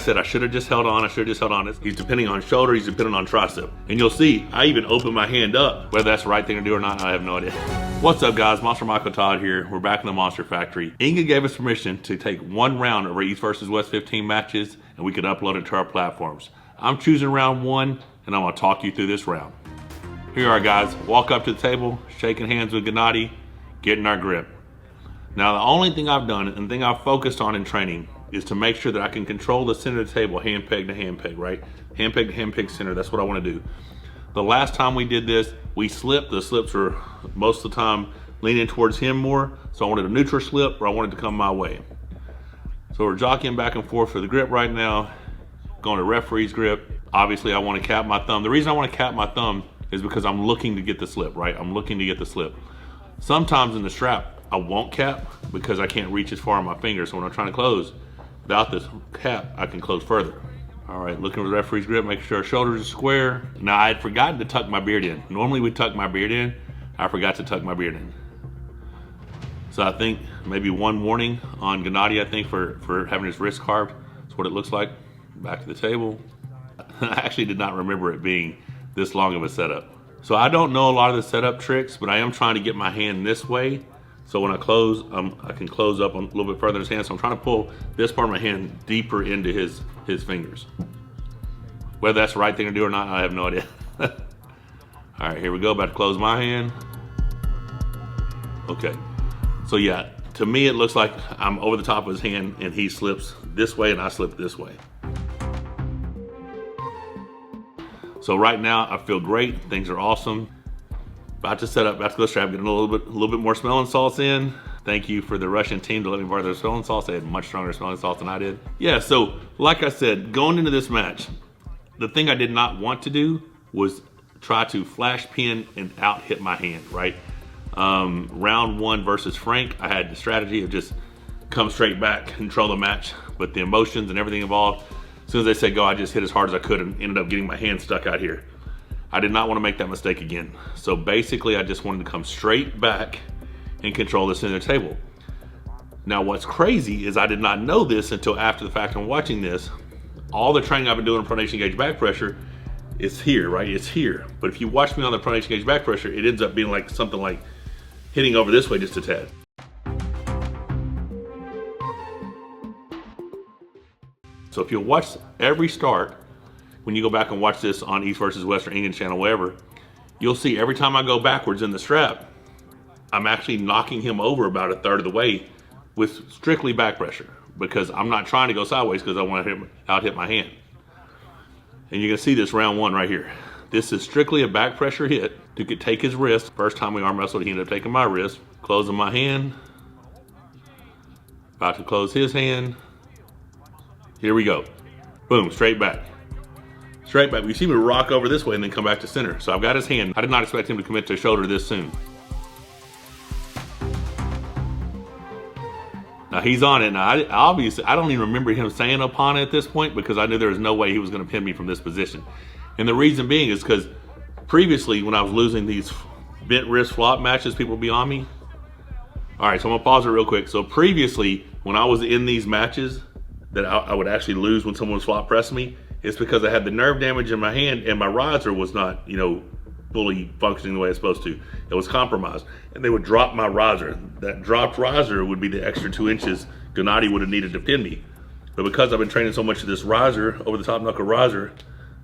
I said I should have just held on. He's depending on shoulder, he's depending on tricep. And you'll see, I even open my hand up. Whether that's the right thing to do or not, I have no idea. What's up, guys? Monster Michael Todd here. We're back in the Monster Factory. Inga gave us permission to take one round of our East versus West 15 matches, and we could upload it to our platforms. I'm choosing round one, and I'm gonna talk you through this round. Here you are, guys. Walk up to the table, shaking hands with Genadi, getting our grip. Now, the only thing I've done, and the thing I've focused on in training, is to make sure that I can control the center of the table, hand peg to hand peg, right? Hand peg to hand peg center, that's what I wanna do. The last time we did this, we slipped. The slips were most of the time leaning towards him more, so I wanted a neutral slip or I wanted to come my way. So we're jockeying back and forth for the grip right now, going to referee's grip. Obviously I wanna cap my thumb. The reason I wanna cap my thumb is because I'm looking to get the slip, right? I'm looking to get the slip. Sometimes in the strap, I won't cap because I can't reach as far on my fingers. So when I'm trying to close, without this cap, I can close further. All right, looking at the referee's grip, making sure our shoulders are square. Now, I had forgotten to tuck my beard in. Normally we tuck my beard in. I forgot to tuck my beard in. So I think maybe one warning on Genadi, I think, for having his wrist carved. That's what it looks like. Back to the table. I actually did not remember it being this long of a setup. So I don't know a lot of the setup tricks, but I am trying to get my hand this way. So when I close, I can close up a little bit further in his hand. So I'm trying to pull this part of my hand deeper into his fingers. Whether that's the right thing to do or not, I have no idea. All right, here we go, about to close my hand. Okay, so yeah, to me it looks like I'm over the top of his hand and he slips this way and I slip this way. So right now I feel great, things are awesome. About to set up, about to go strap, getting a little bit more smelling salts in. Thank you for the Russian team to let me borrow their smelling salts. They had much stronger smelling salts than I did. Yeah, so like I said, going into this match, the thing I did not want to do was try to flash pin and out hit my hand, right? Round one versus Frank, I had the strategy of just come straight back, control the match, but the emotions and everything involved, as soon as they said go, I just hit as hard as I could and ended up getting my hand stuck out here. I did not want to make that mistake again. So basically I just wanted to come straight back and control the center of the table. Now what's crazy is I did not know this until after the fact I'm watching this. All the training I've been doing in pronation gauge back pressure is here, right? It's here. But if you watch me on the pronation gauge back pressure, it ends up being like something like hitting over this way just a tad. So if you'll watch every start, when you go back and watch this on East versus West or England channel, wherever, you'll see every time I go backwards in the strap, I'm actually knocking him over about a third of the way with strictly back pressure because I'm not trying to go sideways because I want to out hit my hand. And you're gonna see this round one right here. This is strictly a back pressure hit to take his wrist. First time we arm wrestled, he ended up taking my wrist, closing my hand, about to close his hand. Here we go. Boom, straight back. Straight back. You see me rock over this way and then come back to center. So I've got his hand. I did not expect him to commit to shoulder this soon. Now he's on it. Now obviously, I don't even remember him saying upon it at this point because I knew there was no way he was going to pin me from this position. And the reason being is because previously when I was losing these bent wrist flop matches, people would be on me. All right, so I'm gonna pause it real quick. So previously when I was in these matches that I would actually lose when someone was flop pressing me, it's because I had the nerve damage in my hand and my riser was not, fully functioning the way it's supposed to. It was compromised. And they would drop my riser. That dropped riser would be the extra 2 inches Genadi would have needed to pin me. But because I've been training so much of this riser, over the top knuckle riser,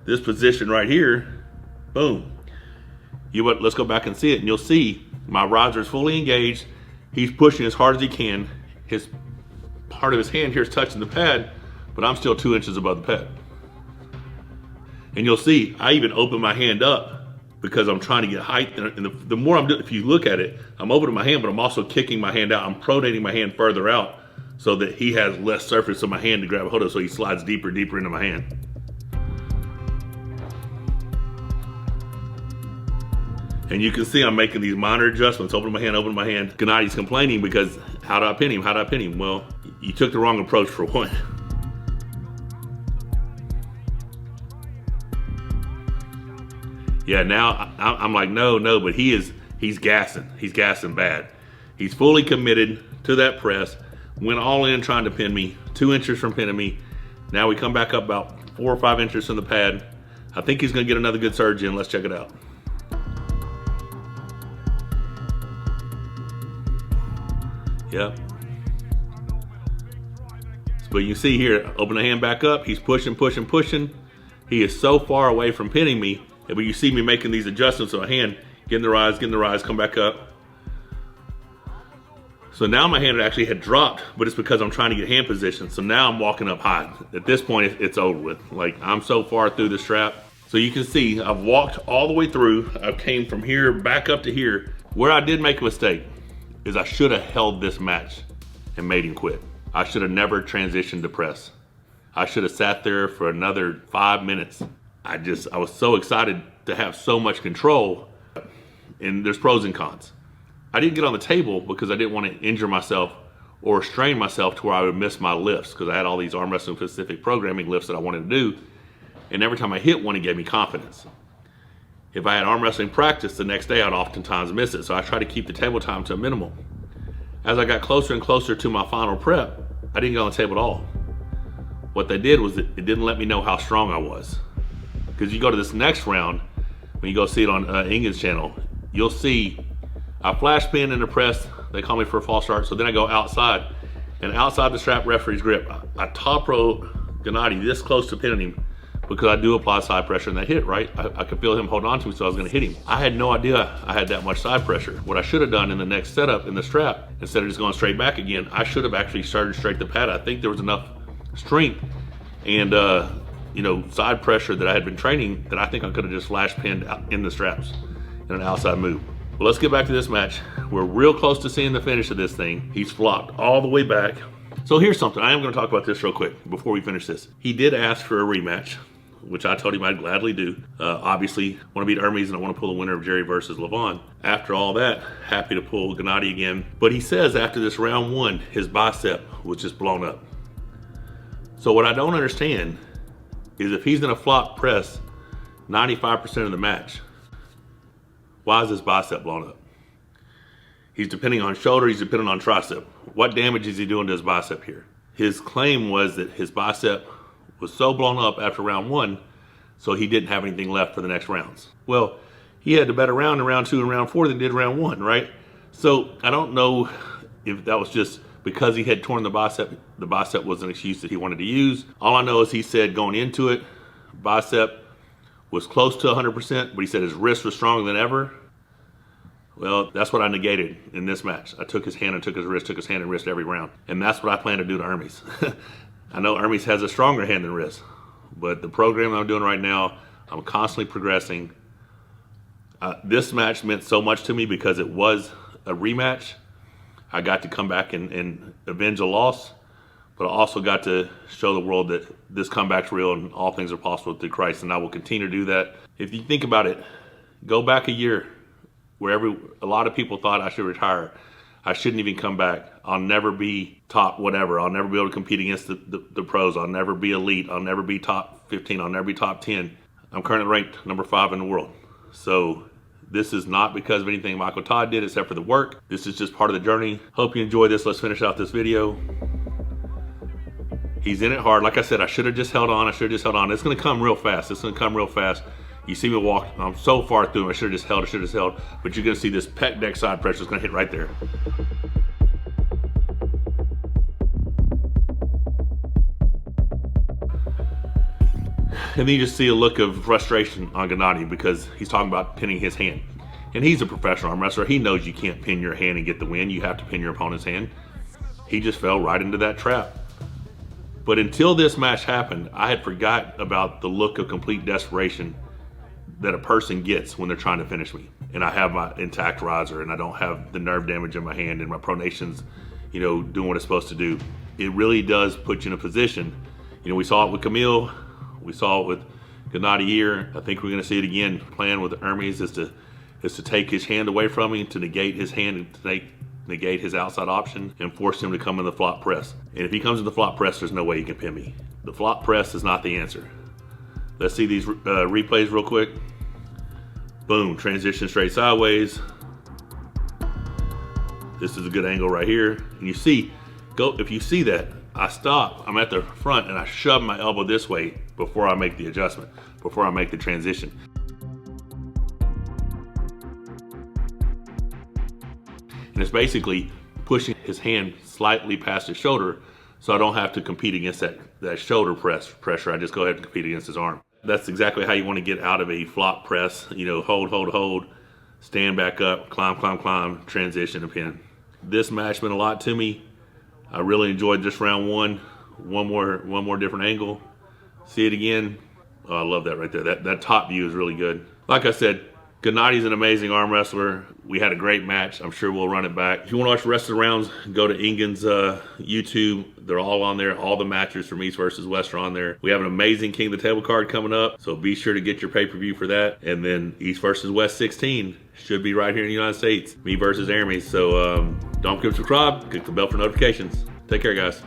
this position right here, boom. Let's go back and see it and you'll see my riser is fully engaged. He's pushing as hard as he can. His part of his hand here is touching the pad, but I'm still 2 inches above the pad. And you'll see, I even open my hand up because I'm trying to get height. And the more I'm doing, if you look at it, I'm opening my hand, but I'm also kicking my hand out. I'm pronating my hand further out so that he has less surface of my hand to grab a hold of, so he slides deeper and deeper into my hand. And you can see I'm making these minor adjustments, opening my hand. Genadi's complaining because how do I pin him? How do I pin him? Well, you took the wrong approach for one. Yeah, now I'm like, no, but he's gassing. He's gassing bad. He's fully committed to that press, went all in trying to pin me, 2 inches from pinning me. Now we come back up about 4 or 5 inches from the pad. I think he's gonna get another good surge in. Let's check it out. Yep. But you see here, open the hand back up. He's pushing, pushing, pushing. He is so far away from pinning me. But you see me making these adjustments on my hand, getting the rise, come back up. So now my hand actually had dropped, but it's because I'm trying to get hand position. So now I'm walking up high. At this point, it's over with. Like, I'm so far through the strap. So you can see I've walked all the way through. I came from here back up to here. Where I did make a mistake is I should have held this match and made him quit. I should have never transitioned to press. I should have sat there for another 5 minutes. I was so excited to have so much control, and there's pros and cons. I didn't get on the table because I didn't want to injure myself or strain myself to where I would miss my lifts, because I had all these arm wrestling specific programming lifts that I wanted to do, and every time I hit one, it gave me confidence. If I had arm wrestling practice the next day, I'd oftentimes miss it, so I try to keep the table time to a minimum. As I got closer and closer to my final prep, I didn't get on the table at all. What they did was it didn't let me know how strong I was. Because you go to this next round, when you go see it on Ingen's channel, you'll see I flash pin in the press. They call me for a false start. So then I go outside, and outside the strap referee's grip, I top row Genadi this close to pinning him because I do apply side pressure, and that hit, right? I could feel him holding on to me, so I was gonna hit him. I had no idea I had that much side pressure. What I should have done in the next setup in the strap, instead of just going straight back again, I should have actually started straight to pad. I think there was enough strength and side pressure that I had been training that I think I could have just flash pinned out in the straps in an outside move. Well, let's get back to this match. We're real close to seeing the finish of this thing. He's flopped all the way back. So here's something. I am going to talk about this real quick before we finish this. He did ask for a rematch, which I told him I'd gladly do. Obviously, want to beat Ermes, and I want to pull the winner of Jerry versus Levon. After all that, happy to pull Genadi again. But he says after this round 1, his bicep was just blown up. So what I don't understand is if he's going to flop press 95% of the match, why is his bicep blown up? He's depending on shoulder, he's depending on tricep. What damage is he doing to his bicep here? His claim was that his bicep was so blown up after round 1, so he didn't have anything left for the next rounds. Well, he had a better round in round 2 and round 4 than did round 1, right? So I don't know if that was just because he had torn the bicep was an excuse that he wanted to use. All I know is he said going into it, bicep was close to 100%, but he said his wrist was stronger than ever. Well, that's what I negated in this match. I took his hand and took his wrist, took his hand and wrist every round. And that's what I plan to do to Ermes. I know Ermes has a stronger hand than wrist, but the program I'm doing right now, I'm constantly progressing. This match meant so much to me because it was a rematch. I got to come back and avenge a loss, but I also got to show the world that this comeback's real and all things are possible through Christ, and I will continue to do that. If you think about it, go back a year where a lot of people thought I should retire. I shouldn't even come back. I'll never be top whatever. I'll never be able to compete against the pros. I'll never be elite. I'll never be top 15. I'll never be top 10. I'm currently ranked number 5 in the world. So this is not because of anything Michael Todd did except for the work. This is just part of the journey. Hope you enjoy this. Let's finish out this video. He's in it hard. Like I said, I should have just held on. It's going to come real fast. You see me walk, I'm so far through, I should have just held. But you're going to see this pec deck side pressure is going to hit right there. And then you just see a look of frustration on Genadi because he's talking about pinning his hand. And he's a professional arm wrestler. He knows you can't pin your hand and get the win. You have to pin your opponent's hand. He just fell right into that trap. But until this match happened, I had forgot about the look of complete desperation that a person gets when they're trying to finish me. And I have my intact riser and I don't have the nerve damage in my hand and my pronation's, doing what it's supposed to do. It really does put you in a position. We saw it with Camille. We saw it with Genadi here. I think we're going to see it again. The plan with Ermes is to take his hand away from me, to negate his hand and to negate his outside option and force him to come in the flop press. And if he comes in the flop press, there's no way he can pin me. The flop press is not the answer. Let's see these replays real quick. Boom, transition straight sideways. This is a good angle right here. And you see, if you see that, I stop, I'm at the front, and I shove my elbow this way before I make the adjustment, before I make the transition. And it's basically pushing his hand slightly past his shoulder so I don't have to compete against that shoulder pressure. I just go ahead and compete against his arm. That's exactly how you want to get out of a flop press. You know, hold, stand back up, climb, transition to pin. This match meant a lot to me. I really enjoyed this round one. One more different angle. See it again. Oh, I love that right there. That top view is really good. Like I said, Genadi's an amazing arm wrestler. We had a great match. I'm sure we'll run it back. If you want to watch the rest of the rounds, go to Ingen's YouTube. They're all on there. All the matches from East versus West are on there. We have an amazing King of the Table card coming up, so be sure to get your pay-per-view for that. And then East versus West 16 should be right here in the United States. Me versus Ermes. So don't forget to subscribe. Click the bell for notifications. Take care, guys.